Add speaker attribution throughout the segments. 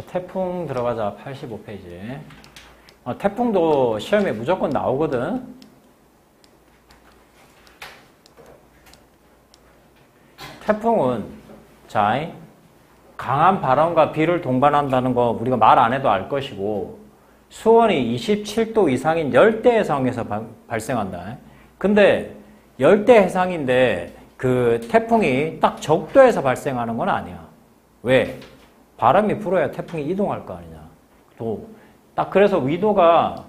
Speaker 1: 태풍 들어가자. 85페이지. 태풍도 시험에 무조건 나오거든. 태풍은 자, 강한 바람과 비를 동반한다는 거 우리가 말 안 해도 알 것이고, 수온이 27도 이상인 열대 해상에서 발생한다. 근데 열대 해상인데 그 태풍이 딱 적도에서 발생하는 건 아니야. 왜? 바람이 불어야 태풍이 이동할 거 아니냐. 또 딱 그래서 위도가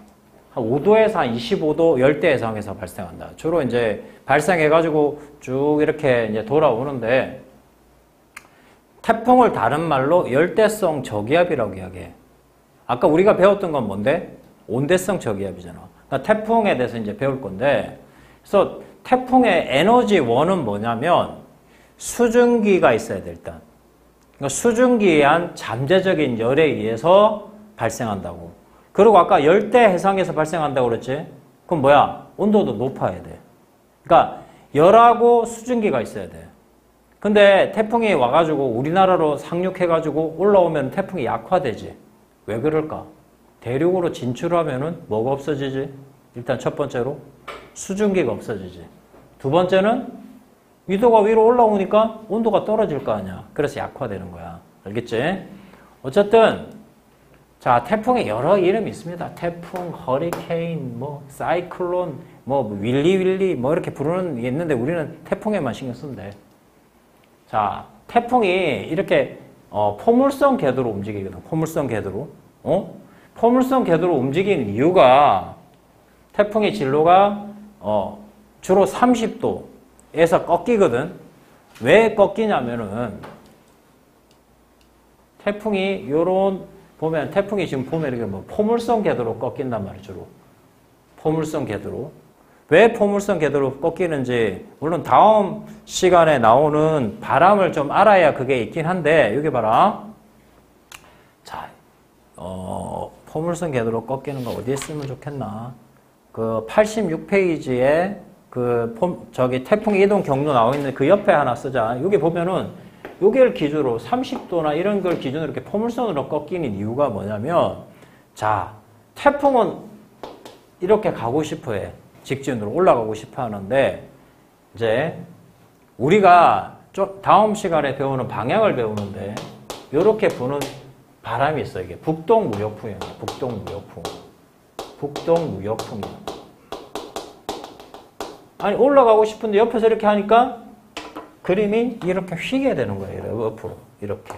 Speaker 1: 한 5도에서 한 25도 열대 해상에서 발생한다. 주로 이제 발생해가지고 쭉 이렇게 이제 돌아오는데, 태풍을 다른 말로 열대성 저기압이라고 이야기해. 아까 우리가 배웠던 건 뭔데? 온대성 저기압이잖아. 그러니까 태풍에 대해서 이제 배울 건데, 그래서 태풍의 에너지 원은 뭐냐면 수증기가 있어야 돼, 일단. 그러니까 수증기에 의한 잠재적인 열에 의해서 발생한다고. 그리고 아까 열대 해상에서 발생한다고 그랬지? 그럼 뭐야? 온도도 높아야 돼. 그러니까 열하고 수증기가 있어야 돼. 근데 태풍이 와가지고 우리나라로 상륙해가지고 올라오면 태풍이 약화되지. 왜 그럴까? 대륙으로 진출하면은 뭐가 없어지지? 일단 첫 번째로 수증기가 없어지지. 두 번째는 위도가 위로 올라오니까 온도가 떨어질 거 아니야. 그래서 약화되는 거야. 알겠지? 어쨌든 자, 태풍에 여러 이름이 있습니다. 태풍, 허리케인, 뭐 사이클론, 뭐 윌리 뭐 이렇게 부르는 게 있는데 우리는 태풍에만 신경 쓰면 돼. 자, 태풍이 이렇게 포물선 궤도로 움직이거든. 포물선 궤도로. 포물선 궤도로 움직이는 이유가 태풍의 진로가 주로 30도에서 꺾이거든. 왜 꺾이냐면은 태풍이 요런 보면 태풍이 지금 보면 이렇게 뭐 포물선 궤도로 꺾인단 말이죠. 주로. 포물선 궤도로. 왜 포물선 궤도로 꺾이는지 물론 다음 시간에 나오는 바람을 좀 알아야 그게 있긴 한데, 여기 봐라. 자, 포물선 궤도로 꺾이는 거 어디에 쓰면 좋겠나? 그 86페이지에 저기 태풍 이동 경로 나와 있는 그 옆에 하나 쓰자. 여기 보면은 여기를 기준으로 30도나 이런 걸 기준으로 이렇게 포물선으로 꺾이는 이유가 뭐냐면, 자, 태풍은 이렇게 가고 싶어 해. 직진으로 올라가고 싶어 하는데, 이제 우리가 다음 시간에 배우는 방향을 배우는데 이렇게 부는 바람이 있어. 이게 북동무역풍이야. 북동무역풍. 북동무역풍이야. 아니 올라가고 싶은데 옆에서 이렇게 하니까 그림이 이렇게 휘게 되는 거예요. 옆으로 이렇게.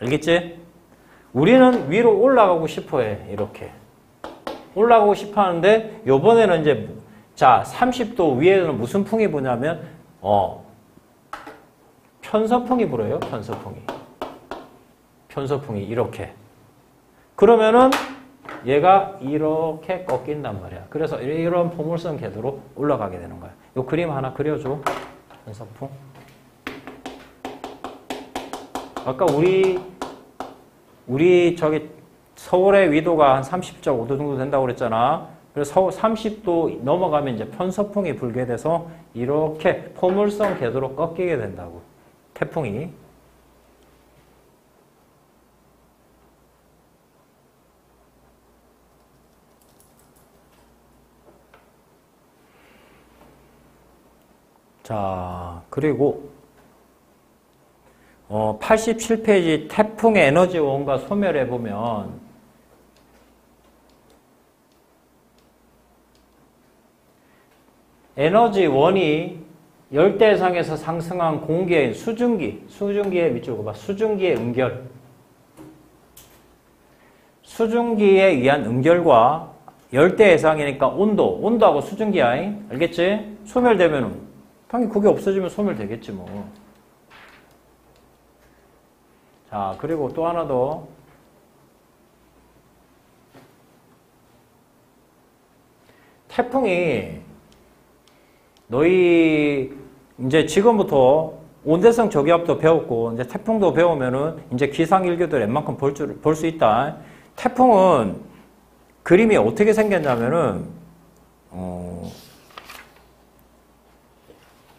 Speaker 1: 알겠지? 우리는 위로 올라가고 싶어 해. 이렇게. 올라가고 싶어 하는데 요번에는 이제 자 30도 위에는 무슨 풍이 부냐면 편서풍이 불어요. 편서풍이 이렇게. 그러면은 얘가 이렇게 꺾인단 말이야. 그래서 이런 포물선 궤도로 올라가게 되는 거야. 요 그림 하나 그려줘. 편서풍. 아까 우리 저기 서울의 위도가 한 30.5도 정도 된다고 그랬잖아. 그래서 30도 넘어가면 이제 편서풍이 불게 돼서 이렇게 포물선 궤도로 꺾이게 된다고. 태풍이. 자, 그리고 87페이지 태풍의 에너지 원과 소멸해 보면 에너지 원이 열대해상에서 상승한 공기의 수증기의 밑줄 봐. 수증기의 응결. 수증기에 의한 응결과 열대해상이니까 온도하고 수증기야. 알겠지? 소멸되면은 당연히 그게 없어지면 소멸되겠지 뭐. 자, 그리고 또 하나 더. 태풍이 너희 이제 지금부터 온대성 저기압도 배웠고 이제 태풍도 배우면은 이제 기상일교들 웬만큼 볼 수 있다. 태풍은 그림이 어떻게 생겼냐면은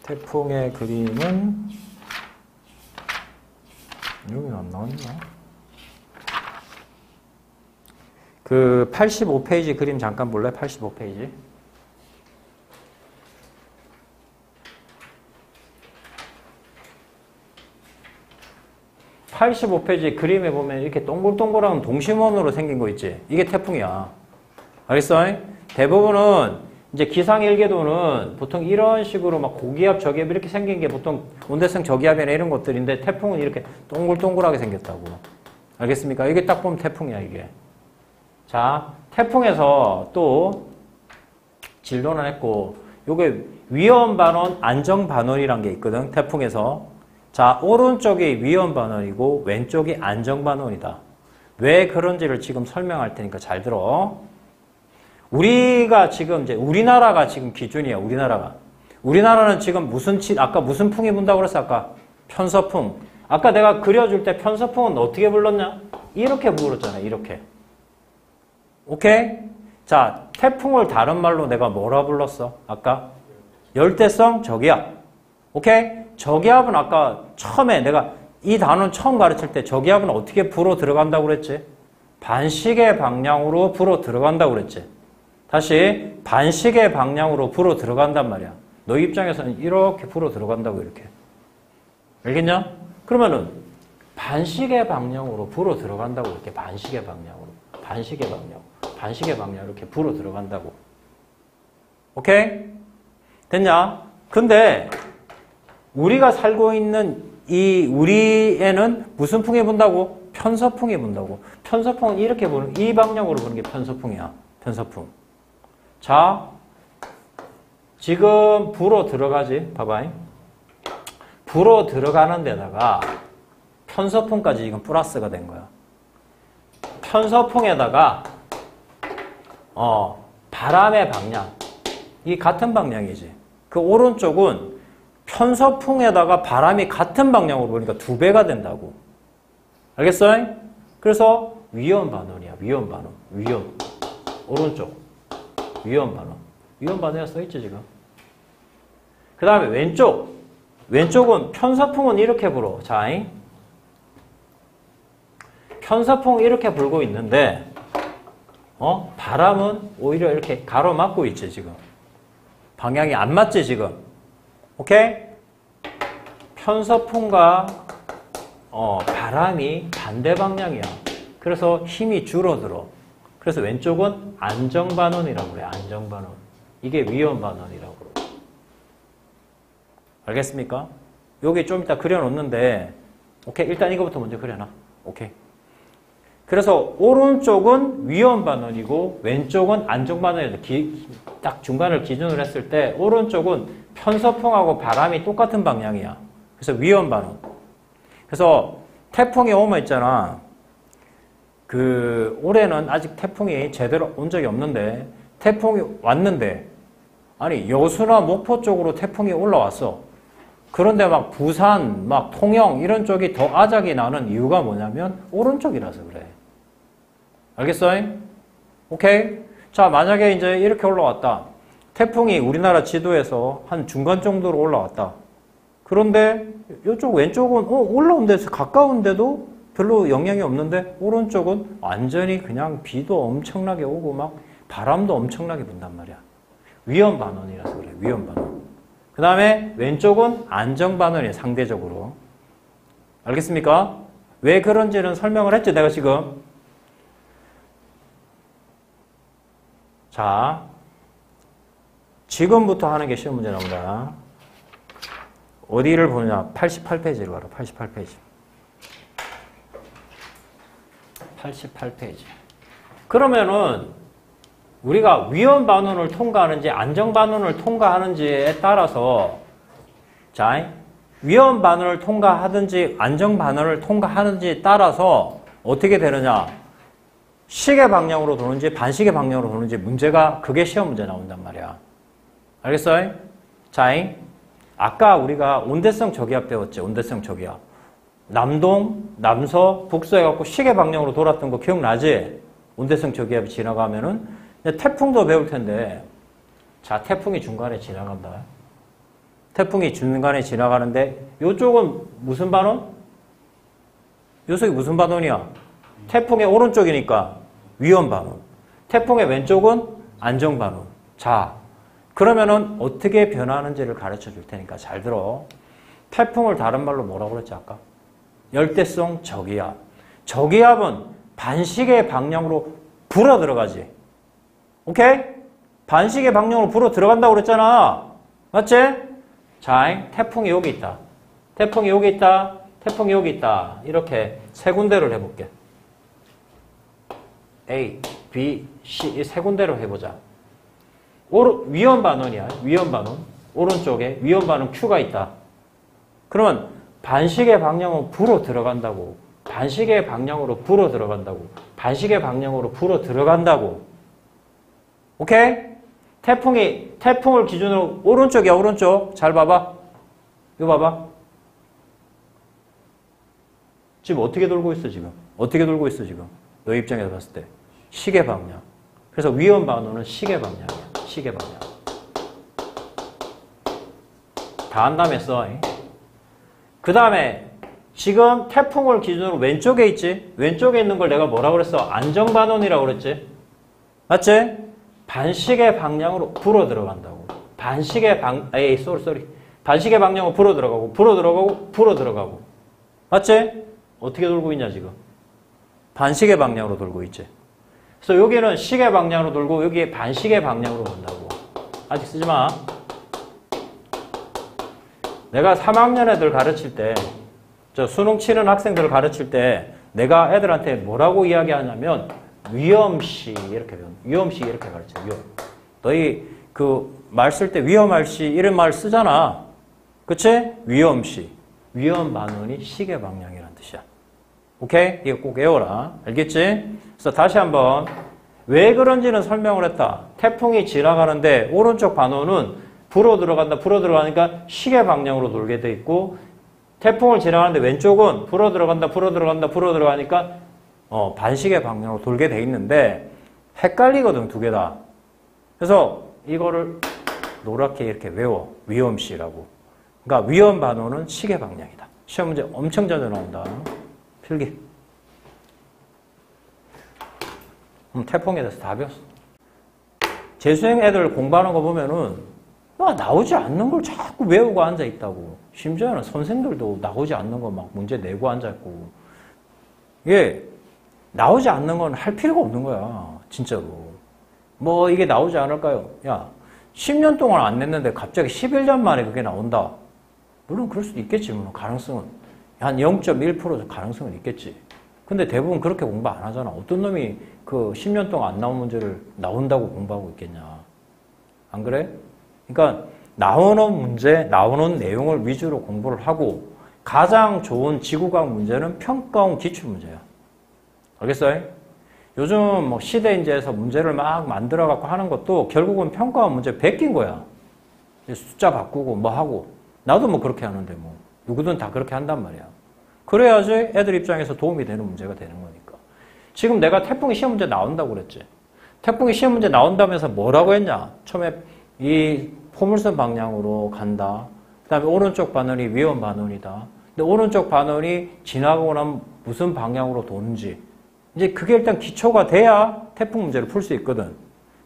Speaker 1: 태풍의 그림은 여기는 안 나왔나? 그 85페이지 그림 잠깐 볼래? 85페이지. 85페이지 그림에 보면 이렇게 동글동글한 동심원으로 생긴 거 있지? 이게 태풍이야. 알겠어? 대부분은 이제 기상일계도는 보통 이런 식으로 막 고기압, 저기압 이렇게 생긴 게 보통 온대성 저기압이나 이런 것들인데 태풍은 이렇게 동글동글하게 생겼다고. 알겠습니까? 이게 딱 보면 태풍이야, 이게. 자, 태풍에서 또 진로는 했고, 요게 위험반원, 안정반원이란 게 있거든, 태풍에서. 자, 오른쪽이 위험반원이고 왼쪽이 안정반원이다. 왜 그런지를 지금 설명할 테니까 잘 들어. 우리가 지금 이제 우리나라가 지금 기준이야. 우리나라는 지금 아까 무슨 풍이 분다고 그랬어? 아까 편서풍. 아까 내가 그려줄 때 편서풍은 어떻게 불렀냐? 이렇게 불렀잖아. 이렇게. 오케이? 자, 태풍을 다른 말로 내가 뭐라 불렀어? 아까 열대성 저기압. 오케이? 저기압은 아까 처음에 내가 이 단어는 처음 가르칠 때 저기압은 어떻게 불어 들어간다고 그랬지? 반시계 방향으로 불어 들어간다고 그랬지? 다시 반시계 방향으로 불어 들어간단 말이야. 너 입장에서는 이렇게 불어 들어간다고 이렇게. 알겠냐? 그러면은 반시계 방향으로 불어 들어간다고 이렇게 반시계 방향 이렇게 불어 들어간다고. 오케이? 됐냐? 근데 우리가 살고 있는 우리에는 무슨 풍이 분다고? 편서풍이 분다고. 편서풍은 이렇게 부는, 이 방향으로 부는 게 편서풍이야. 편서풍. 자, 지금 불어 들어가지? 봐봐. 불어 들어가는 데다가 편서풍까지 지금 플러스가 된 거야. 편서풍에다가 바람의 방향. 이 같은 방향이지. 그 오른쪽은 편서풍에다가 바람이 같은 방향으로 보니까 2배가 된다고. 알겠어? 그래서 위험반원이야. 위험반원. 오른쪽. 위험반원. 위험반원이라 써있지 지금. 그 다음에 왼쪽은 편서풍은 이렇게 불어. 자, 편서풍 이렇게 불고 있는데 바람은 오히려 이렇게 가로막고 있지 지금. 방향이 안 맞지 지금. 오케이? 편서풍과 바람이 반대 방향이야. 그래서 힘이 줄어들어. 그래서 왼쪽은 안정반원이라고 그래. 안정반원. 이게 위험반원이라고 그래. 알겠습니까? 여기 좀 이따 그려놓는데 오케이? 일단 이거부터 먼저 그려놔. 오케이? 그래서 오른쪽은 위험반원이고 왼쪽은 안정반원이다. 딱 중간을 기준으로 했을 때 오른쪽은 편서풍하고 바람이 똑같은 방향이야. 그래서 위험반원. 그래서 태풍이 오면 있잖아. 올해는 아직 태풍이 제대로 온 적이 없는데 태풍이 왔는데 아니 여수나 목포 쪽으로 태풍이 올라왔어. 그런데 막 부산, 막 통영 이런 쪽이 더 아작이 나는 이유가 뭐냐면 오른쪽이라서 그래. 알겠어? 오케이? 자, 만약에 이제 이렇게 올라왔다. 태풍이 우리나라 지도에서 한 중간 정도로 올라왔다. 그런데 이쪽 왼쪽은 올라온 데서 가까운데도 별로 영향이 없는데 오른쪽은 완전히 그냥 비도 엄청나게 오고 막 바람도 엄청나게 분단 말이야. 위험반원이라서 그래. 위험반원. 그 다음에 왼쪽은 안정반원이에요. 상대적으로. 알겠습니까? 왜 그런지는 설명을 했죠. 내가 지금. 자, 지금부터 하는 게 시험 문제 나온다. 어디를 보느냐? 88페이지로 가라. 88페이지. 88페이지. 그러면은 우리가 위험반원을 통과하는지 안정반원을 통과하는지에 따라서 자, 위험반원을 통과하든지 안정반원을 통과하는지에 따라서 어떻게 되느냐? 시계 방향으로 도는지 반시계 방향으로 도는지 문제가 그게 시험 문제 나온단 말이야. 알겠어요? 자, 아까 우리가 온대성 저기압 배웠지. 온대성 저기압. 남동, 남서, 북서 해갖고 시계 방향으로 돌았던 거 기억나지? 온대성 저기압이 지나가면은 태풍도 배울 텐데 자, 태풍이 중간에 지나간다. 태풍이 중간에 지나가는데 이쪽은 무슨 반원? 요속이 무슨 반원이야? 태풍의 오른쪽이니까 위험 반원. 태풍의 왼쪽은 안정 반원. 자, 그러면은 어떻게 변하는지를 가르쳐 줄 테니까 잘 들어. 태풍을 다른 말로 뭐라고 그랬지 아까? 열대성 저기압. 저기압은 반시계 방향으로 불어 들어가지. 오케이? 반시계 방향으로 불어 들어간다고 그랬잖아. 맞지? 자, 태풍이 여기 있다. 태풍이 여기 있다. 태풍이 여기 있다. 이렇게 세 군데를 해볼게. A, B, C 이 세 군데로 해보자. 위험 반원이야. 위험 반원. 오른쪽에 위험 반원 Q가 있다. 그러면 반시계 방향으로 불어 들어간다고. 반시계 방향으로 불어 들어간다고. 반시계 방향으로 불어 들어간다고. 오케이? 태풍을 기준으로 오른쪽이야. 오른쪽. 잘 봐봐. 이거 봐봐. 지금 어떻게 돌고 있어 지금? 어떻게 돌고 있어 지금? 너 입장에서 봤을 때. 시계 방향. 그래서 위험 반원은 시계 방향이야. 시계 방향. 다 한다면서. 그 다음에 지금 태풍을 기준으로 왼쪽에 있지? 왼쪽에 있는 걸 내가 뭐라고 그랬어? 안정반원이라고 그랬지? 맞지? 반시계 방향으로 불어 들어간다고. 반시계 반시계 방향으로 불어 들어가고, 불어 들어가고, 불어 들어가고. 맞지? 어떻게 돌고 있냐, 지금? 반시계 방향으로 돌고 있지. 그래서 여기는 시계 방향으로 돌고, 여기에 반시계 방향으로 본다고. 아직 쓰지 마. 내가 3학년 애들 가르칠 때, 저 수능 치는 학생들을 가르칠 때, 내가 애들한테 뭐라고 이야기하냐면, 위험시, 이렇게 배운, 위험시 이렇게 가르쳐, 위험. 너희 말 쓸 때 위험할 시, 이런 말 쓰잖아. 그치? 위험시. 위험 반원이 시계 방향이라는 뜻이야. 오케이? 이거 꼭 외워라. 알겠지? 그래서 다시 한번 왜 그런지는 설명을 했다. 태풍이 지나가는데 오른쪽 반원은 불어 들어간다. 불어 들어가니까 시계 방향으로 돌게 돼 있고 태풍을 지나가는데 왼쪽은 불어 들어간다. 불어 들어간다. 불어 들어가니까 반시계 방향으로 돌게 돼 있는데 헷갈리거든. 두 개 다. 그래서 이거를 노랗게 이렇게 외워. 위험시라고. 그러니까 위험 반원은 시계 방향이다. 시험 문제 엄청 자주 나온다. 필기. 태풍에 대해서 다 배웠어. 재수생 애들 공부하는 거 보면은 나오지 않는 걸 자꾸 외우고 앉아 있다고. 심지어는 선생들도 나오지 않는 거 막 문제 내고 앉아 있고. 이게 나오지 않는 건 할 필요가 없는 거야. 진짜로. 뭐 이게 나오지 않을까요? 야, 10년 동안 안 냈는데 갑자기 11년 만에 그게 나온다. 물론 그럴 수도 있겠지. 물론 가능성은. 한 0.1% 가능성은 있겠지. 근데 대부분 그렇게 공부 안 하잖아. 어떤 놈이 그 10년 동안 안 나온 문제를 나온다고 공부하고 있겠냐. 안 그래? 그러니까 나오는 문제, 나오는 내용을 위주로 공부를 하고 가장 좋은 지구과학 문제는 평가원 기출문제야. 알겠어요? 요즘 뭐 시대인재에서 문제를 막 만들어갖고 하는 것도 결국은 평가원 문제 베낀 거야. 숫자 바꾸고 뭐 하고. 나도 뭐 그렇게 하는데 뭐. 누구든 다 그렇게 한단 말이야. 그래야지 애들 입장에서 도움이 되는 문제가 되는 거니까. 지금 내가 태풍이 시험 문제 나온다고 그랬지. 태풍이 시험 문제 나온다면서 뭐라고 했냐. 처음에 이 포물선 방향으로 간다. 그 다음에 오른쪽 반원이 위험 반원이다. 근데 오른쪽 반원이 지나가고 나면 무슨 방향으로 도는지. 이제 그게 일단 기초가 돼야 태풍 문제를 풀 수 있거든.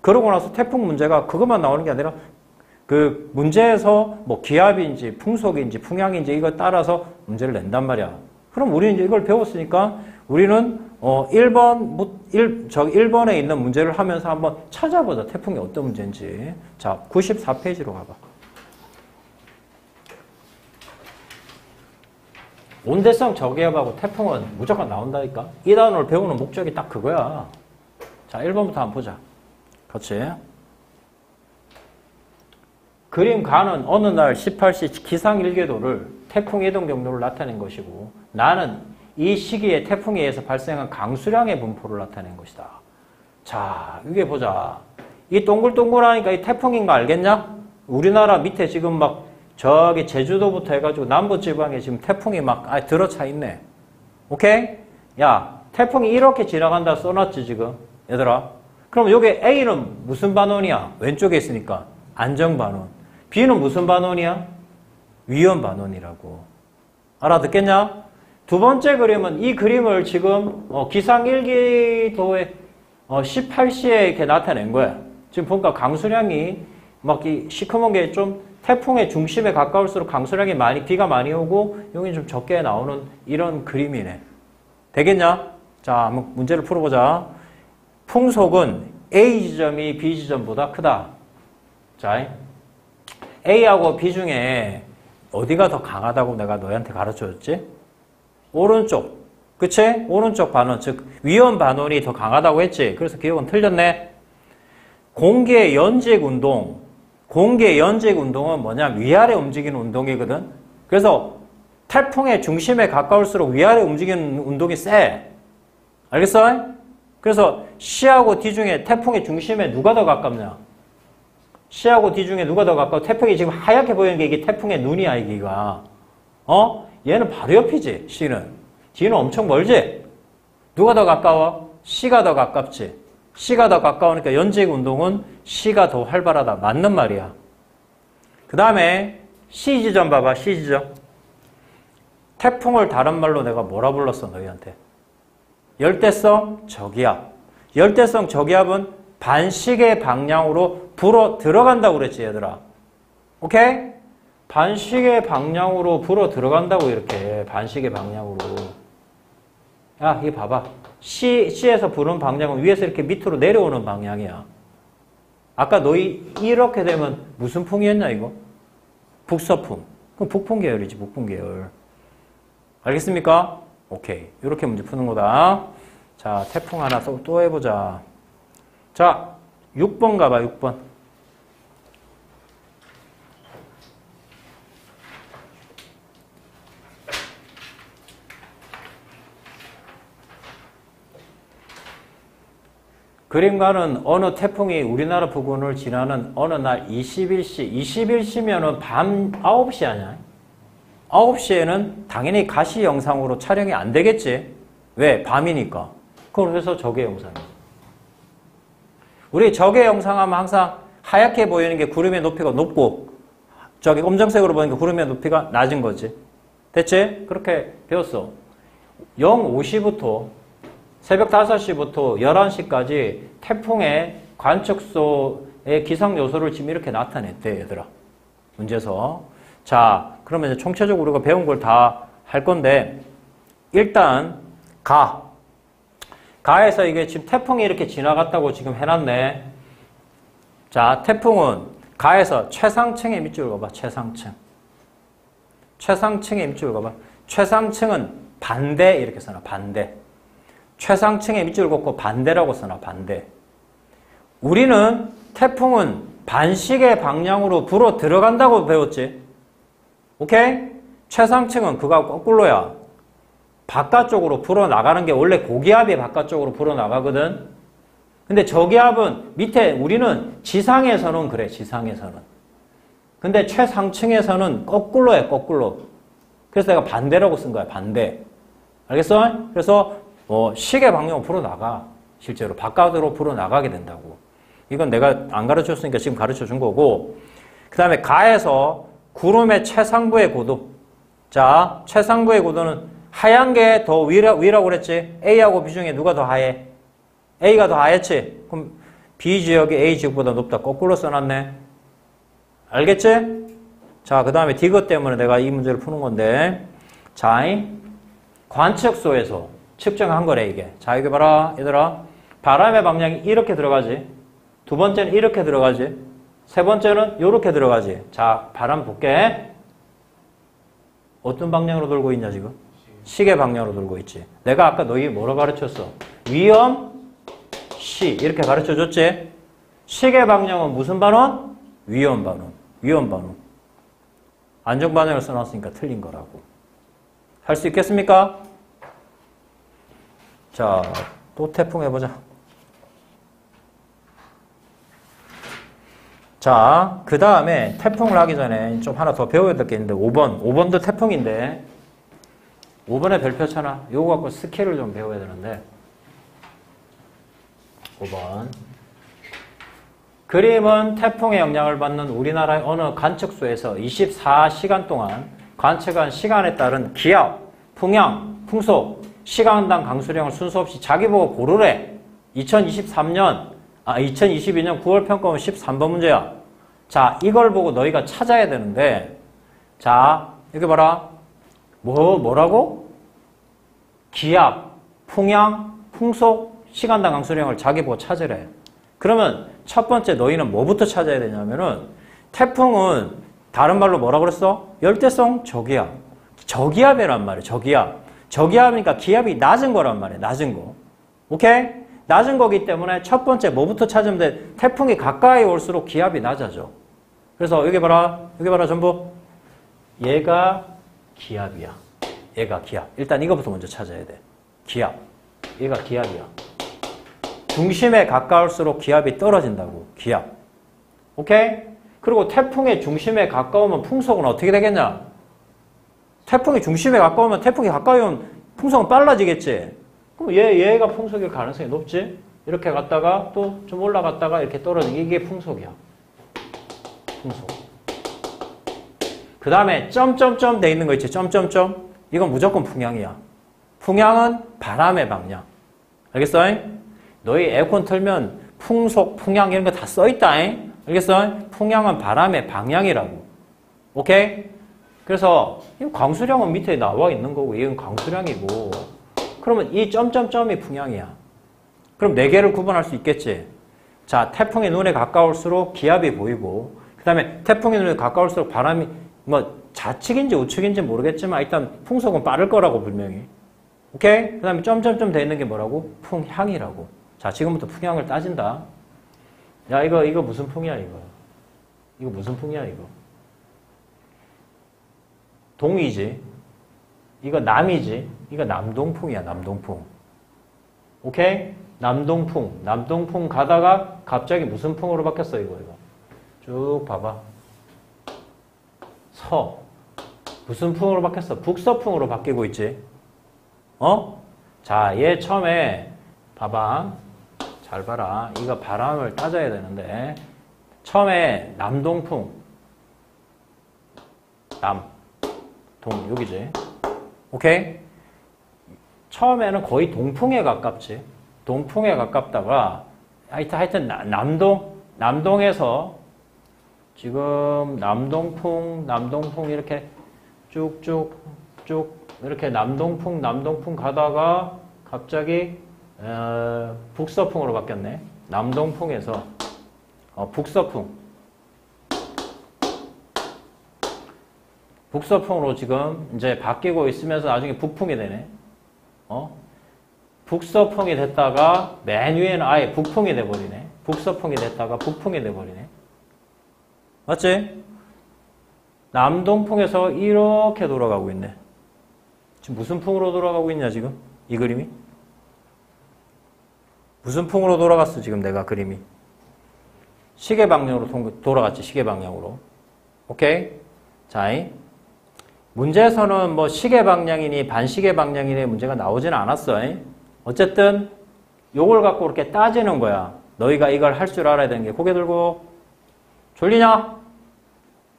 Speaker 1: 그러고 나서 태풍 문제가 그것만 나오는 게 아니라 그 문제에서 뭐 기압인지 풍속인지 풍향인지 이거 따라서 문제를 낸단 말이야. 그럼 우리는 이제 이걸 배웠으니까 우리는 1번에 있는 문제를 하면서 한번 찾아보자. 태풍이 어떤 문제인지. 자, 94페이지로 가봐. 온대성 저기압하고 태풍은 무조건 나온다니까. 이 단어를 배우는 목적이 딱 그거야. 자, 1번부터 한번 보자. 그렇지. 그림 가는 어느 날 18시 기상 일궤도를 태풍 이동 경로를 나타낸 것이고 나는 이 시기에 태풍에 의해서 발생한 강수량의 분포를 나타낸 것이다. 자, 이게 보자. 이 동글동글하니까 이 태풍인 거 알겠냐? 우리나라 밑에 지금 막 저기 제주도부터 해가지고 남부지방에 지금 태풍이 막 들어차 있네. 오케이? 야, 태풍이 이렇게 지나간다 써놨지 지금. 얘들아. 그럼 여기 A는 무슨 반원이야? 왼쪽에 있으니까 안정반원. B는 무슨 반원이야? 위험 반원이라고. 알아듣겠냐? 두 번째 그림은 이 그림을 지금 기상일기도에 18시에 이렇게 나타낸 거야. 지금 보니까 강수량이 막 이 시커먼 게 좀 태풍의 중심에 가까울수록 강수량이 비가 많이 오고 여기 좀 적게 나오는 이런 그림이네. 되겠냐? 자, 한번 문제를 풀어보자. 풍속은 A 지점이 B 지점보다 크다. 자, A하고 B 중에 어디가 더 강하다고 내가 너희한테 가르쳐줬지? 오른쪽. 그치? 오른쪽 반원, 즉 위험 반원이 더 강하다고 했지? 그래서 기억은 틀렸네. 공기의 연직 운동. 공기의 연직 운동은 뭐냐? 위아래 움직이는 운동이거든. 그래서 태풍의 중심에 가까울수록 위아래 움직이는 운동이 세. 알겠어? 그래서 C하고 D 중에 태풍의 중심에 누가 더 가깝냐? C하고 D 중에 누가 더 가까워? 태풍이 지금 하얗게 보이는 게 이게 태풍의 눈이야, 이기가. 얘는 바로 옆이지, C는. D는 엄청 멀지? 누가 더 가까워? C가 더 가깝지. C가 더 가까우니까 연직 운동은 C가 더 활발하다. 맞는 말이야. 그 다음에 C 지점 봐봐, C 지점. 태풍을 다른 말로 내가 뭐라 불렀어, 너희한테? 열대성 저기압. 열대성 저기압은 반시계 방향으로 불어 들어간다고 그랬지, 얘들아. 오케이? 반시계 방향으로 불어 들어간다고, 이렇게. 반시계 방향으로. 야, 이거 봐봐. C에서 부는 방향은 위에서 이렇게 밑으로 내려오는 방향이야. 아까 너희 이렇게 되면 무슨 풍이었냐, 이거? 북서풍. 그럼 북풍 계열이지, 북풍 계열. 알겠습니까? 오케이. 이렇게 문제 푸는 거다. 자, 태풍 하나 또 해보자. 자, 6번 가봐, 6번. 그림과는 어느 태풍이 우리나라 부근을 지나는 어느 날 21시. 21시면은 밤 9시 아니야? 9시에는 당연히 가시 영상으로 촬영이 안 되겠지? 왜? 밤이니까. 그래서 적외 영상이지. 우리 적외 영상하면 항상 하얗게 보이는 게 구름의 높이가 높고 저기 검정색으로 보이는 게 구름의 높이가 낮은 거지. 됐지? 그렇게 배웠어. 05시부터 새벽 5시부터 11시까지 태풍의 관측소의 기상 요소를 지금 이렇게 나타냈대, 얘들아. 문제에서. 자, 그러면 이제 총체적으로 우리가 배운 걸 다 할 건데, 일단, 가에서 이게 지금 태풍이 이렇게 지나갔다고 지금 해놨네. 자, 태풍은 가에서 최상층의 밑줄을 그어봐, 최상층. 최상층의 밑줄을 그어봐. 최상층은 반대, 이렇게 써놔, 반대. 최상층의 밑줄을 긋고 반대라고 써놔, 반대. 우리는 태풍은 반시계 방향으로 불어 들어간다고 배웠지. 오케이? 최상층은 그거하고 거꾸로야. 바깥쪽으로 불어 나가는 게 원래 고기압이 바깥쪽으로 불어 나가거든. 근데 저기압은 밑에 우리는 지상에서는 그래, 지상에서는. 근데 최상층에서는 거꾸로 해, 거꾸로. 그래서 내가 반대라고 쓴 거야, 반대. 알겠어? 그래서 시계 방향으로 불어 나가. 실제로 바깥으로 불어 나가게 된다고. 이건 내가 안 가르쳤으니까 지금 가르쳐 준 거고. 그 다음에 가에서 구름의 최상부의 고도. 자, 최상부의 고도는 하얀 게 더 위라고 그랬지. A하고 B 중에 누가 더 하얘? A가 더 하얗지. 그럼 B 지역이 A 지역보다 높다. 거꾸로 써놨네. 알겠지? 자, 그 다음에 디귿 때문에 내가 이 문제를 푸는 건데. 자, 관측소에서 측정한 거래, 이게. 자, 이거 봐라, 얘들아. 바람의 방향이 이렇게 들어가지. 두 번째는 이렇게 들어가지. 세 번째는 이렇게 들어가지. 자, 바람 볼게. 어떤 방향으로 돌고 있냐, 지금? 시계 방향으로 돌고 있지. 내가 아까 너희 뭐로 가르쳤어? 위험, 시. 이렇게 가르쳐 줬지? 시계 방향은 무슨 반원? 위험 반원. 위험 반원. 안정 반응을 써놨으니까 틀린 거라고. 할 수 있겠습니까? 자, 또 태풍 해보자. 자, 그 다음에 태풍을 하기 전에 좀 하나 더 배워야 될 게 있는데 5번. 5번도 태풍인데 5번에 별표 쳐놔. 요거 갖고 스킬을 좀 배워야 되는데 5번. 그림은 태풍의 영향을 받는 우리나라의 어느 관측소에서 24시간 동안 관측한 시간에 따른 기압, 풍향, 풍속, 시간당 강수량을 순서 없이 자기 보고 고르래. 2022년 9월 평가원 13번 문제야. 자, 이걸 보고 너희가 찾아야 되는데, 자, 여기 봐라. 뭐라고? 기압, 풍향, 풍속, 시간당 강수량을 자기 보고 찾으래. 그러면 첫 번째 너희는 뭐부터 찾아야 되냐면은, 태풍은 다른 말로 뭐라 그랬어? 열대성 저기압. 저기압이란 말이야, 저기압. 저기압이니까 기압이 낮은 거란 말이야, 낮은 거. 오케이? 낮은 거기 때문에 첫 번째 뭐부터 찾으면 돼? 태풍이 가까이 올수록 기압이 낮아져. 그래서 여기 봐라 전부. 얘가 기압이야. 얘가 기압. 일단 이거부터 먼저 찾아야 돼. 기압. 얘가 기압이야. 중심에 가까울수록 기압이 떨어진다고. 기압. 오케이? 그리고 태풍의 중심에 가까우면 풍속은 어떻게 되겠냐? 태풍이 중심에 가까우면 태풍이 가까이 오면 풍속은 빨라지겠지? 그럼 얘가 풍속일 가능성이 높지? 이렇게 갔다가 또 좀 올라갔다가 이렇게 떨어지는 이게 풍속이야. 풍속. 그 다음에 점점점 돼 있는 거 있지? 점점점. 이건 무조건 풍향이야. 풍향은 바람의 방향. 알겠어? 너희 에어컨 틀면 풍속, 풍향 이런 거 다 써있다. 알겠어? 풍향은 바람의 방향이라고. 오케이? 그래서 이 강수량은 밑에 나와 있는 거고 이건 강수량이고 그러면 이 점점점이 풍향이야. 그럼 네 개를 구분할 수 있겠지? 자, 태풍이 눈에 가까울수록 기압이 보이고 그 다음에 태풍이 눈에 가까울수록 바람이 뭐 좌측인지 우측인지 모르겠지만 일단 풍속은 빠를 거라고 분명히. 오케이? 그 다음에 점점점 돼 있는 게 뭐라고? 풍향이라고. 자, 지금부터 풍향을 따진다. 야, 이거 무슨 풍이야, 이거? 이거 무슨 풍이야, 이거? 동이지. 이거 남이지. 이거 남동풍이야, 남동풍. 오케이? 남동풍. 남동풍 가다가 갑자기 무슨 풍으로 바뀌었어, 이거. 쭉 봐봐. 서. 무슨 풍으로 바뀌었어? 북서풍으로 바뀌고 있지. 자, 얘 처음에 봐봐. 잘 봐라. 이거 바람을 따져야 되는데 처음에 남동풍. 동 여기지. 오케이? 처음에는 거의 동풍에 가깝지. 동풍에 가깝다가 하여튼 남동에서 지금 남동풍 이렇게 쭉쭉 이렇게 남동풍 가다가 갑자기 북서풍으로 바뀌었네. 남동풍에서 북서풍으로 지금 이제 바뀌고 있으면서 나중에 북풍이 되네. 북서풍이 됐다가 맨 위에는 아예 북풍이 돼버리네. 북서풍이 됐다가 북풍이 돼버리네. 맞지? 남동풍에서 이렇게 돌아가고 있네. 지금 무슨 풍으로 돌아가고 있냐 지금? 이 그림이? 무슨 풍으로 돌아갔어 지금 내가 그림이? 시계 방향으로 돌아갔지. 시계 방향으로. 오케이? 자, 문제에서는 뭐 시계 방향이니 반시계 방향이니 문제가 나오지는 않았어. 어쨌든 요걸 갖고 이렇게 따지는 거야. 너희가 이걸 할 줄 알아야 되는 게. 고개 들고. 졸리냐?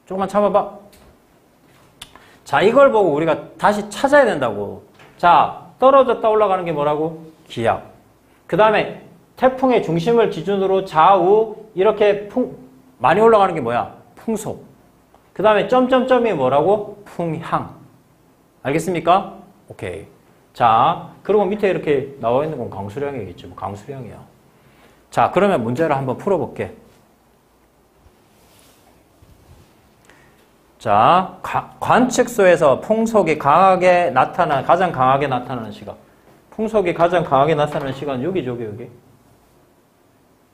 Speaker 1: 조금만 참아봐. 자, 이걸 보고 우리가 다시 찾아야 된다고. 자, 떨어졌다 올라가는 게 뭐라고? 기압. 그 다음에 태풍의 중심을 기준으로 좌우 이렇게 많이 올라가는 게 뭐야? 풍속. 그 다음에 점점점이 뭐라고? 풍향. 알겠습니까? 오케이. 자, 그리고 밑에 이렇게 나와 있는 건 강수량이겠죠. 강수량이야. 자, 그러면 문제를 한번 풀어볼게. 자, 관측소에서 풍속이 가장 강하게 나타나는 시간. 풍속이 가장 강하게 나타나는 시간 여기.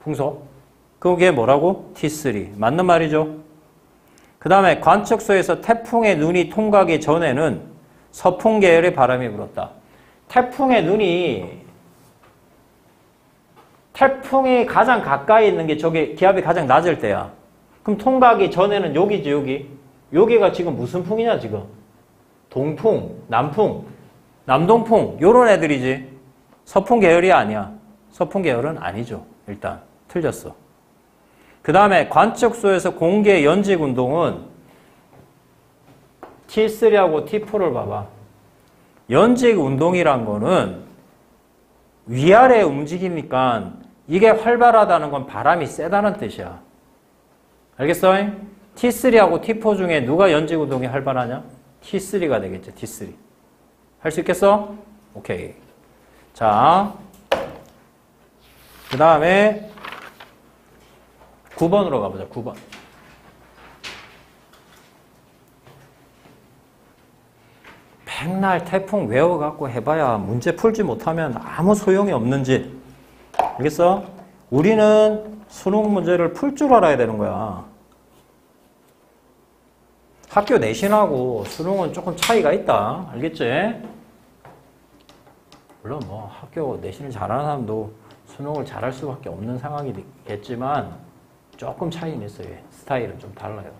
Speaker 1: 풍속. 그게 뭐라고? T3. 맞는 말이죠? 그 다음에 관측소에서 태풍의 눈이 통과하기 전에는 서풍 계열의 바람이 불었다. 태풍이 가장 가까이 있는 게 저게 기압이 가장 낮을 때야. 그럼 통과하기 전에는 여기지, 여기. 여기가 지금 무슨 풍이냐, 지금? 동풍, 남풍, 남동풍, 요런 애들이지. 서풍 계열이 아니야. 서풍 계열은 아니죠. 일단. 틀렸어. 그 다음에 관측소에서 공기의 연직 운동은 T3하고 T4를 봐봐. 연직 운동이란 거는 위아래 움직이니까 이게 활발하다는 건 바람이 세다는 뜻이야. 알겠어? T3하고 T4 중에 누가 연직 운동이 활발하냐? T3가 되겠죠. T3. 할 수 있겠어? 오케이. 자, 그 다음에 9번으로 가보자. 9번. 백날 태풍 외워갖고 해봐야 문제 풀지 못하면 아무 소용이 없는지. 알겠어? 우리는 수능 문제를 풀 줄 알아야 되는 거야. 학교 내신하고 수능은 조금 차이가 있다. 알겠지? 물론 뭐 학교 내신을 잘하는 사람도 수능을 잘할 수밖에 없는 상황이겠지만 조금 차이는 있어요. 스타일은 좀 달라요.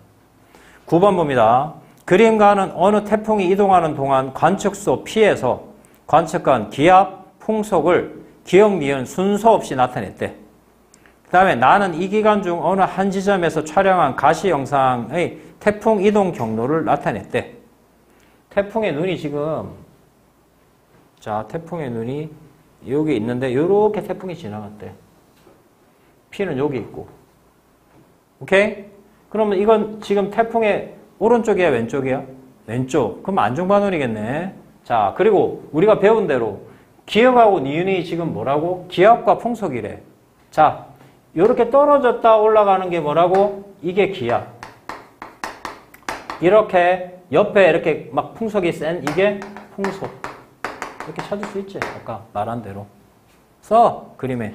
Speaker 1: 9번 봅니다. 그림과는 어느 태풍이 이동하는 동안 관측소 P에서 관측한 기압, 풍속을 기억, 니은 순서 없이 나타냈대. 그 다음에 나는 이 기간 중 어느 한 지점에서 촬영한 가시 영상의 태풍 이동 경로를 나타냈대. 태풍의 눈이 지금, 자, 태풍의 눈이 여기 있는데 이렇게 태풍이 지나갔대. P는 여기 있고. 오케이? 그러면 이건 지금 태풍의 오른쪽이야, 왼쪽이야? 왼쪽. 그럼 안중반원이겠네. 자, 그리고 우리가 배운 대로 기압하고 니은이 지금 뭐라고? 기압과 풍속이래. 자, 이렇게 떨어졌다 올라가는 게 뭐라고? 이게 기압. 이렇게 옆에 이렇게 막 풍속이 센 이게 풍속. 이렇게 찾을 수 있지. 아까 말한 대로. 써, 그림에.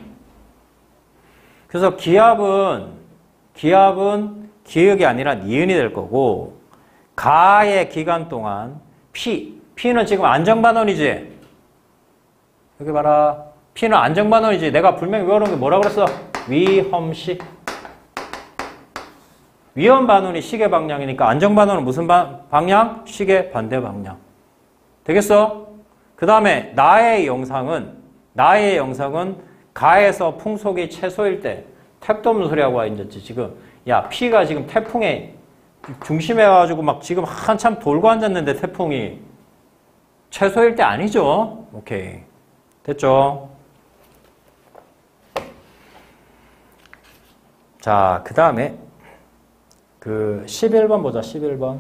Speaker 1: 그래서 기압은 기억이 아니라 니은이 될 거고, 가의 기간 동안 P는 지금 안정반원이지. 여기 봐라. P는 안정반원이지. 내가 분명히 외우는 게 뭐라고 그랬어? 위험식. 위험반원이 시계 방향이니까 안정반원은 무슨 방향? 시계 반대 방향. 되겠어? 그 다음에 나의 영상은 가에서 풍속이 최소일 때 택도 없는 소리하고 와 있었지. 지금 야, P가 지금 태풍에 중심에 가지고 막 지금 한참 돌고 앉았는데 태풍이 최소일 때 아니죠? 오케이. 됐죠? 자, 그 다음에 그 11번 보자. 11번.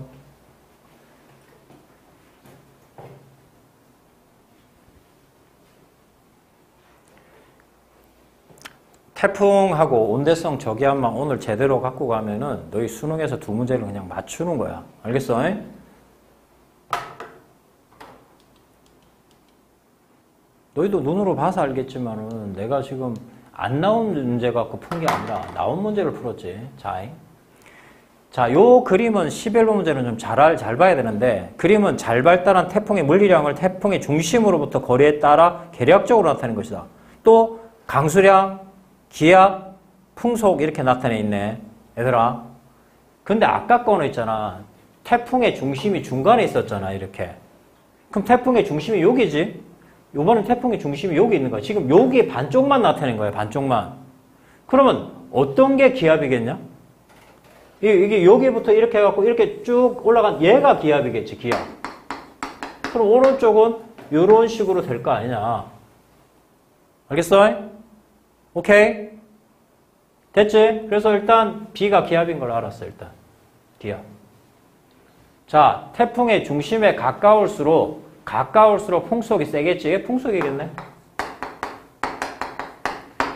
Speaker 1: 태풍하고 온대성 저기압만 오늘 제대로 갖고 가면은 너희 수능에서 두 문제를 그냥 맞추는 거야. 알겠어? 너희도 눈으로 봐서 알겠지만은 내가 지금 안 나온 문제 갖고 푼 게 아니라 나온 문제를 풀었지. 자, 요 그림은 11번 문제는 좀 잘 봐야 되는데, 그림은 잘 발달한 태풍의 물리량을 태풍의 중심으로부터 거리에 따라 계략적으로 나타낸 것이다. 또 강수량, 기압, 풍속 이렇게 나타내 있네. 얘들아. 근데 아까 거는 있잖아. 태풍의 중심이 중간에 있었잖아. 이렇게. 그럼 태풍의 중심이 여기지? 요번엔 태풍의 중심이 여기 있는 거야. 지금 여기 반쪽만 나타낸 거야. 반쪽만. 그러면 어떤 게 기압이겠냐? 이게 여기부터 이렇게 해갖고 이렇게 쭉 올라간 얘가 기압이겠지. 기압. 그럼 오른쪽은 이런 식으로 될 거 아니냐. 알겠어? 오케이? 됐지? 그래서 일단 B가 기압인 걸 알았어. 일단 기압. 자, 태풍의 중심에 가까울수록 풍속이 세겠지? 이게 풍속이겠네?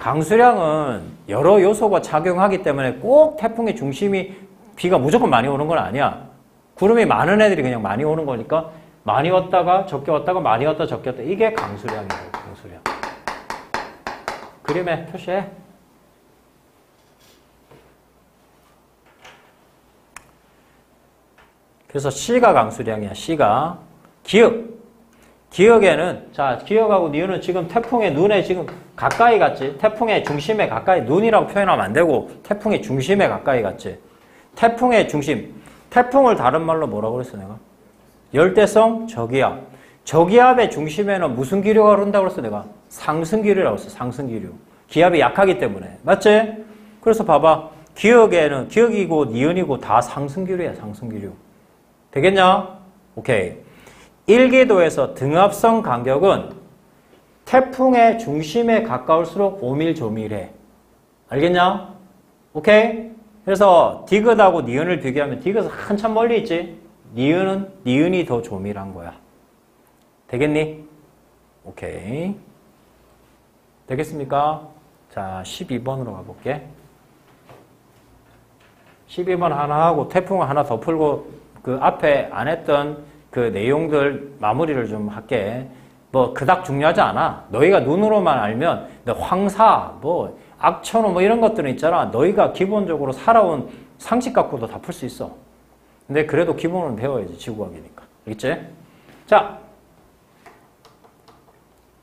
Speaker 1: 강수량은 여러 요소가 작용하기 때문에 꼭 태풍의 중심이 비가 무조건 많이 오는 건 아니야. 구름이 많은 애들이 그냥 많이 오는 거니까 많이 왔다가 적게 왔다가 많이 왔다가 적게 왔다가 이게 강수량이에요. 강수량. 그림에 표시해. 그래서 C가 강수량이야. C가. 기억에는, 자, 기억하고 니은은 지금 태풍의 눈에 지금 가까이 갔지. 태풍의 중심에 가까이, 눈이라고 표현하면 안 되고 태풍의 중심에 가까이 갔지. 태풍의 중심. 태풍을 다른 말로 뭐라고 그랬어 내가? 열대성 저기압. 저기압의 중심에는 무슨 기류가 흐른다고 그랬어 내가? 상승기류라고 했어. 상승기류. 기압이 약하기 때문에. 맞지? 그래서 봐봐. 기억에는 기억이고 니은이고 다 상승기류야. 상승기류. 되겠냐? 오케이. 1기도에서 등압성 간격은 태풍의 중심에 가까울수록 오밀조밀해. 알겠냐? 오케이? 그래서 디귿하고 니은을 비교하면 디귿은 한참 멀리 있지? 니은이 더 조밀한 거야. 되겠니? 오케이. 되겠습니까? 자, 12번으로 가볼게. 12번 하나 하고 태풍을 하나 더 풀고 그 앞에 안 했던 그 내용들 마무리를 좀 할게. 뭐 그닥 중요하지 않아. 너희가 눈으로만 알면 황사, 뭐 악천후 뭐 이런 것들은 있잖아. 너희가 기본적으로 살아온 상식 갖고도 다 풀 수 있어. 근데 그래도 기본은 배워야지. 지구과학이니까. 알겠지? 자,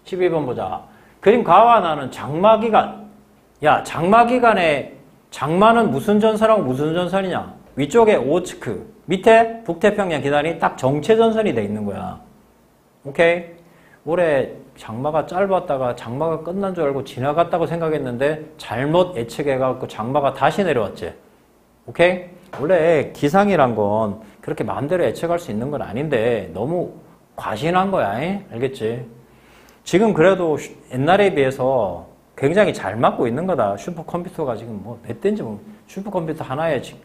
Speaker 1: 12번 보자. 그림 가와 나는 장마기간. 야, 장마기간에 장마는 무슨 전선하고 무슨 전선이냐? 위쪽에 오츠크, 밑에 북태평양 기단이 딱 정체전선이 돼 있는 거야. 오케이? 올해 장마가 짧았다가 장마가 끝난 줄 알고 지나갔다고 생각했는데 잘못 예측해갖고 장마가 다시 내려왔지. 오케이? 원래 기상이란 건 그렇게 마음대로 예측할 수 있는 건 아닌데 너무 과신한 거야. 알겠지? 지금 그래도 옛날에 비해서 굉장히 잘 맞고 있는 거다. 슈퍼컴퓨터가 지금 뭐 몇 대인지 슈퍼컴퓨터 하나에 지금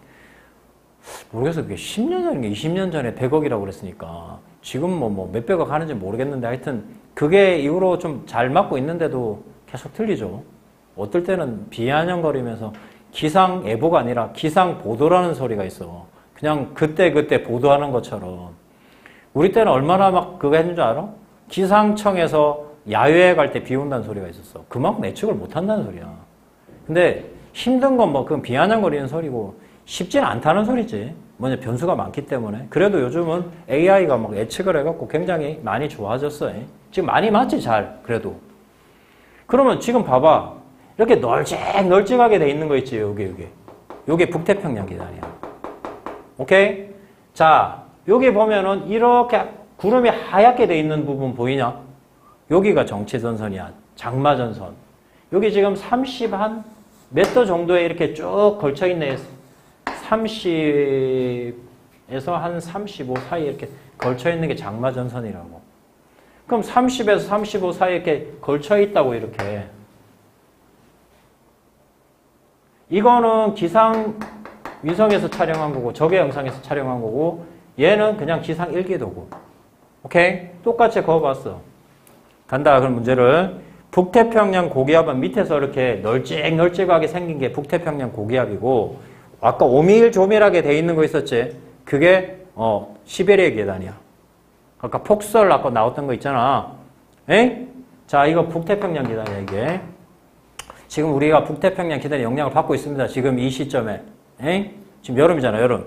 Speaker 1: 모르겠어. 그게 10년 전인가 20년 전에 100억이라고 그랬으니까 지금 뭐 몇백억 하는지 모르겠는데 하여튼 그게 이후로 좀 잘 맞고 있는데도 계속 틀리죠. 어떨 때는 비아냥거리면서 기상 예보가 아니라 기상 보도라는 소리가 있어. 그냥 그때 보도하는 것처럼. 우리 때는 얼마나 막 그거 했는 줄 알아? 기상청에서 야외에 갈 때 비 온다는 소리가 있었어. 그만큼 예측을 못 한다는 소리야. 근데 힘든 건 뭐 그건 비아냥거리는 소리고 쉽지는 않다는 소리지. 뭐냐 변수가 많기 때문에. 그래도 요즘은 AI가 막 예측을 해갖고 굉장히 많이 좋아졌어. 지금 많이 맞지 잘 그래도. 그러면 지금 봐봐. 이렇게 널찍하게 돼 있는 거 있지. 여기 북태평양 기단이야. 오케이? 자, 여기 보면은 이렇게 구름이 하얗게 돼 있는 부분 보이냐? 여기가 정체전선이야. 장마전선. 여기 지금 30 한 몇 도 정도에 이렇게 쭉 걸쳐있네. 30에서 한 35 사이 이렇게 걸쳐있는 게 장마전선이라고. 그럼 30에서 35 사이 이렇게 걸쳐있다고 이렇게. 이거는 기상 위성에서 촬영한 거고 저게 영상에서 촬영한 거고 얘는 그냥 기상 일기도고. 오케이? 똑같이 그어봤어. 간다. 그럼 문제를. 북태평양 고기압은 밑에서 이렇게 널찍널찍하게 생긴 게 북태평양 고기압이고 아까 오밀조밀하게 돼 있는 거 있었지? 그게 시베리아 계단이야. 아까 폭설 아까 나왔던 거 있잖아. 에이? 자, 이거 북태평양 계단이야 이게. 지금 우리가 북태평양 계단의 영향을 받고 있습니다. 지금 이 시점에. 에이? 지금 여름이잖아 여름.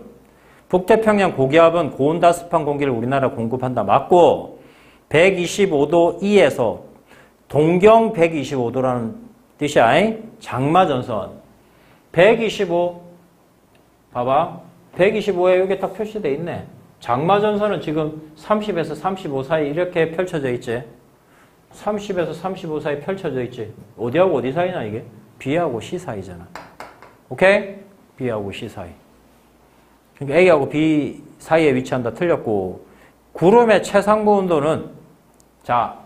Speaker 1: 북태평양 고기압은 고온다습한 공기를 우리나라 공급한다. 맞고 125도 이에서 동경 125도라는 뜻이야. 장마전선. 125 봐봐. 125에 여기 딱 표시되어 있네. 장마전선은 지금 30에서 35 사이 이렇게 펼쳐져 있지. 30에서 35 사이 펼쳐져 있지. 어디하고 어디 사이냐 이게? B하고 C 사이잖아. 오케이? B하고 C 사이. 그러니까 A하고 B 사이에 위치한다. 틀렸고 구름의 최상부 온도는 자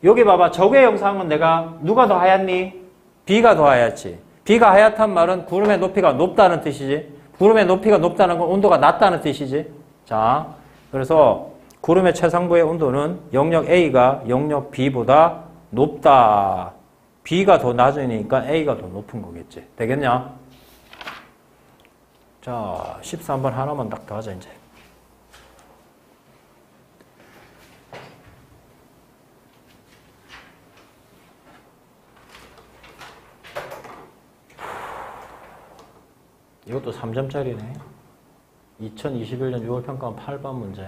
Speaker 1: 여기 봐봐. 저게 영상은 내가 누가 더 하얗니? B가 더 하얗지. B가 하얗단 말은 구름의 높이가 높다는 뜻이지. 구름의 높이가 높다는 건 온도가 낮다는 뜻이지. 자, 그래서 구름의 최상부의 온도는 영역 A가 영역 B보다 높다. B가 더 낮으니까 A가 더 높은 거겠지. 되겠냐? 자, 13번 하나만 딱 더 하자 이제. 이것도 3점짜리네. 2021년 6월 평가원 8번 문제.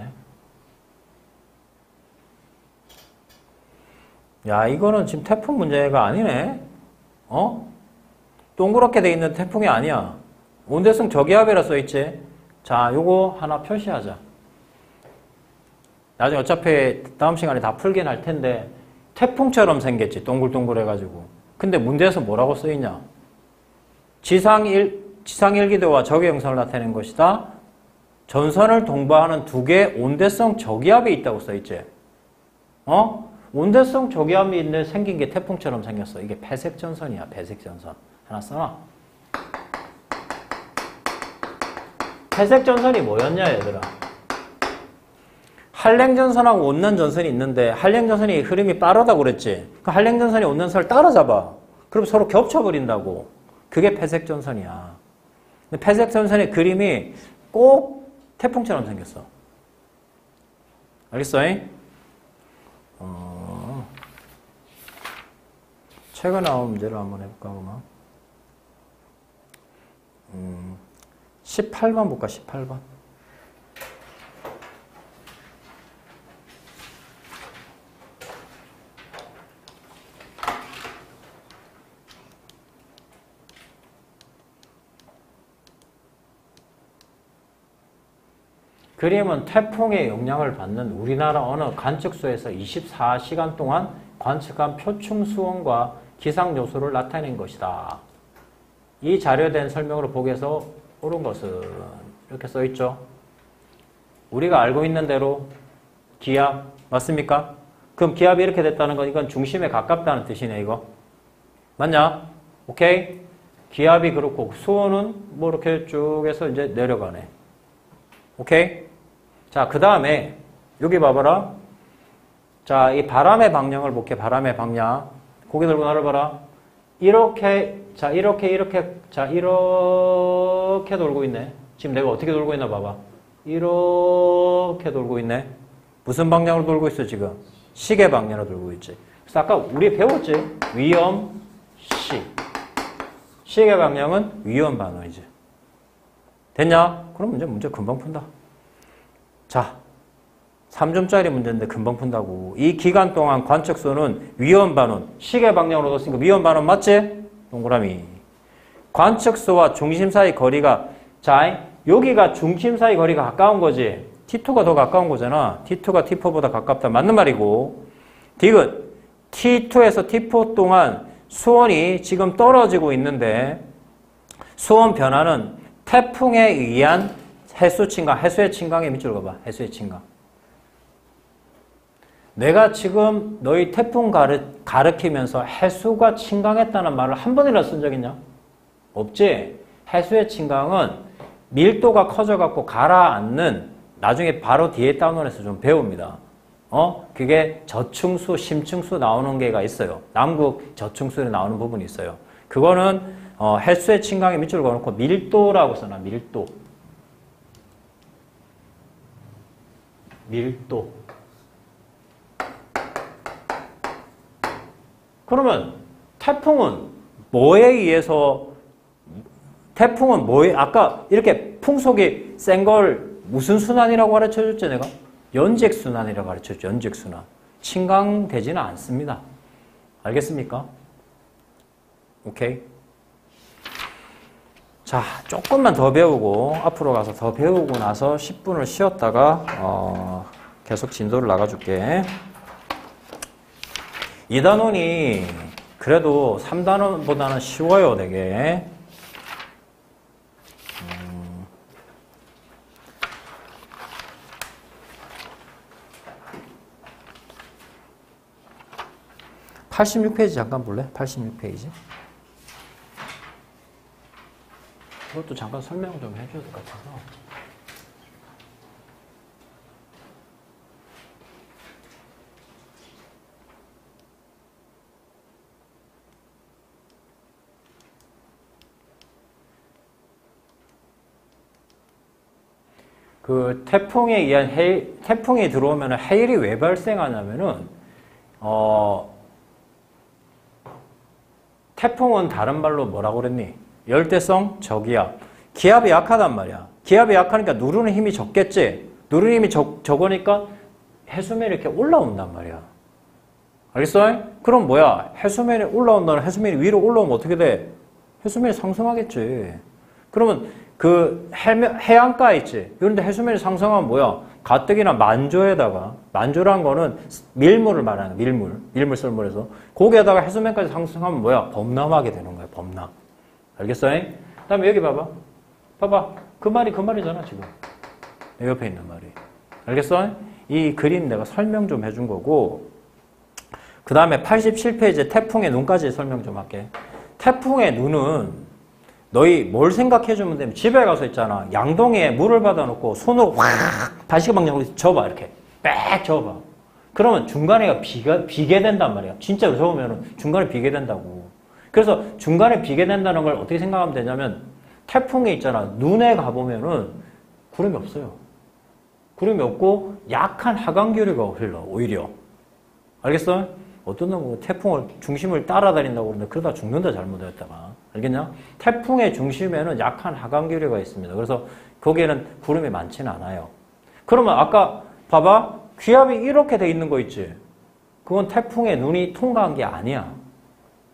Speaker 1: 야, 이거는 지금 태풍 문제가 아니네. 동그랗게 돼 있는 태풍이 아니야. 온대성 저기압이라 써있지. 자, 요거 하나 표시하자. 나중에 어차피 다음 시간에 다 풀긴 할 텐데 태풍처럼 생겼지. 동글동글해가지고. 근데 문제에서 뭐라고 써있냐. 지상일기도와 적외 영상을 나타낸 것이다. 전선을 동반하는 두 개의 온대성 저기압이 있다고 써있지. 온대성 저기압이 있는데 생긴 게 태풍처럼 생겼어. 이게 배색전선이야. 배색전선. 하나 써놔. 배색전선이 뭐였냐 얘들아. 한랭전선하고 온난전선이 있는데 한랭전선이 흐름이 빠르다고 그랬지. 그 한랭전선이 온난전선을 따라잡아. 그럼 서로 겹쳐버린다고. 그게 배색전선이야. 근데 배색전선의 그림이 꼭 태풍처럼 생겼어. 알겠어? 최근 나온 문제를 한번 해볼까, 그러면. 18번 볼까, 18번. 그림은 태풍의 영향을 받는 우리나라 어느 관측소에서 24시간 동안 관측한 표층 수온과 기상 요소를 나타낸 것이다. 이 자료된 설명으로 보기에서 옳은 것은 이렇게 써있죠. 우리가 알고 있는 대로 기압 맞습니까? 그럼 기압이 이렇게 됐다는 건 이건 중심에 가깝다는 뜻이네 이거. 맞냐? 오케이? 기압이 그렇고 수온은 뭐 이렇게 쭉 해서 이제 내려가네. 오케이? 자, 그 다음에 여기 봐봐라. 자, 이 바람의 방향을 볼게. 바람의 방향. 고개 들고 나를 이렇게, 자, 이렇게 돌고 있네. 지금 내가 어떻게 돌고 있나 봐봐. 이렇게 돌고 있네. 무슨 방향으로 돌고 있어, 지금? 시계 방향으로 돌고 있지. 그래서 아까 우리 배웠지? 위험, 시. 시계 방향은 위험 반원이지. 됐냐? 그럼 이제 문제 금방 푼다. 자, 3점짜리 문제인데 금방 푼다고. 이 기간 동안 관측소는 위험 반원, 시계 방향으로 뒀으니까 위험 반원 맞지? 동그라미. 관측소와 중심 사이 거리가, 자, 여기가 중심 사이 거리가 가까운 거지. T2가 더 가까운 거잖아. T2가 T4보다 가깝다. 맞는 말이고. 디귿, T2에서 T4 동안 수온이 지금 떨어지고 있는데 수온 변화는 태풍에 의한 해수 침강, 해수의 침강의 밑줄을 봐봐. 해수의 침강. 내가 지금 너희 태풍 가르치면서 해수가 침강했다는 말을 한 번이라도 쓴 적 있냐? 없지? 해수의 침강은 밀도가 커져갖고 가라앉는, 나중에 바로 뒤에 다운원에서 좀 배웁니다. 그게 저층수, 심층수 나오는 게가 있어요. 남극 저층수에 나오는 부분이 있어요. 그거는 해수의 침강의 밑줄을 그어놓고 밀도라고 써놔. 밀도. 밀도. 그러면 태풍은 아까 이렇게 풍속이 센 걸 무슨 순환이라고 가르쳐줬지 내가? 연잭순환이라고 가르쳐줬죠. 연잭순환. 침강되지는 않습니다. 알겠습니까? 오케이. 자, 조금만 더 배우고 앞으로 가서 더 배우고 나서 10분을 쉬었다가 계속 진도를 나가줄게. 2단원이 그래도 3단원보다는 쉬워요, 되게. 86페이지 잠깐 볼래? 86페이지. 그것도 잠깐 설명 좀 해줘야 될 것 같아서. 그 태풍에 의한 태풍이 들어오면 해일이 왜 발생하냐면은 태풍은 다른 말로 뭐라고 그랬니? 열대성 저기압. 기압이 약하단 말이야. 기압이 약하니까 누르는 힘이 적겠지? 누르는 힘이 적으니까 해수면이 이렇게 올라온단 말이야. 알겠어? 그럼 뭐야? 해수면이 올라온다는 해수면이 위로 올라오면 어떻게 돼? 해수면이 상승하겠지. 그러면 그 해안가 있지? 그런데 해수면이 상승하면 뭐야? 가뜩이나 만조에다가, 만조란 거는 밀물을 말하는 거야. 밀물 썰물에서. 거기에다가 해수면까지 상승하면 뭐야? 범람하게 되는 거야. 범람. 알겠어? 그 다음에 여기 봐봐. 그 말이잖아, 지금. 내 옆에 있는 말이. 알겠어? 이 그림 내가 설명 좀 해준 거고, 그 다음에 87페이지 태풍의 눈까지 설명 좀 할게. 태풍의 눈은 너희 뭘 생각해주면 되면 집에 가서 있잖아. 양동이에 물을 받아놓고 손으로 확 반시계 방향으로 접어. 이렇게 빽 접어. 그러면 중간에 비게 된단 말이야. 진짜로 접으면 중간에 비게 된다고. 그래서 중간에 비게 된다는 걸 어떻게 생각하면 되냐면 태풍에 있잖아. 눈에 가보면은 구름이 없어요. 구름이 없고 약한 하강기류가 흘러. 오히려. 알겠어? 어떤 놈은 태풍을 중심을 따라다닌다고 그러는데 그러다 죽는다 잘못했다가. 알겠냐? 태풍의 중심에는 약한 하강기류가 있습니다. 그래서 거기에는 구름이 많지는 않아요. 그러면 아까 봐봐. 기압이 이렇게 돼 있는 거 있지? 그건 태풍의 눈이 통과한 게 아니야.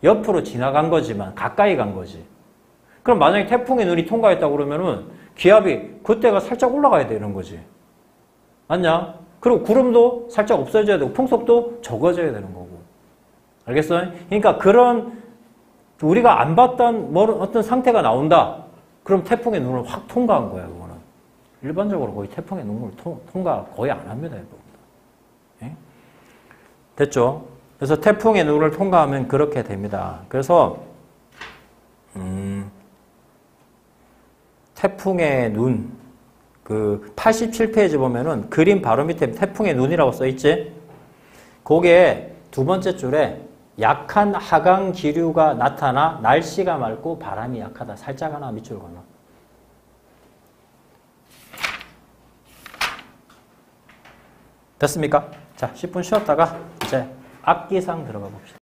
Speaker 1: 옆으로 지나간 거지만 가까이 간 거지. 그럼 만약에 태풍의 눈이 통과했다고 그러면은 기압이 그때가 살짝 올라가야 되는 거지. 맞냐? 그리고 구름도 살짝 없어져야 되고 풍속도 적어져야 되는 거고. 알겠어? 그러니까 그런 우리가 안 봤던 어떤 상태가 나온다. 그럼 태풍의 눈을 확 통과한 거야. 그거는. 일반적으로 거의 태풍의 눈을 통과 거의 안 합니다. 예? 됐죠? 그래서 태풍의 눈을 통과하면 그렇게 됩니다. 그래서 태풍의 눈, 그 87페이지 보면은 그림 바로 밑에 태풍의 눈이라고 써 있지? 거기에 두 번째 줄에 약한 하강 기류가 나타나 날씨가 맑고 바람이 약하다. 살짝 하나 밑줄 그어놔. 됐습니까? 자, 10분 쉬었다가 이제 악기상 들어가 봅시다.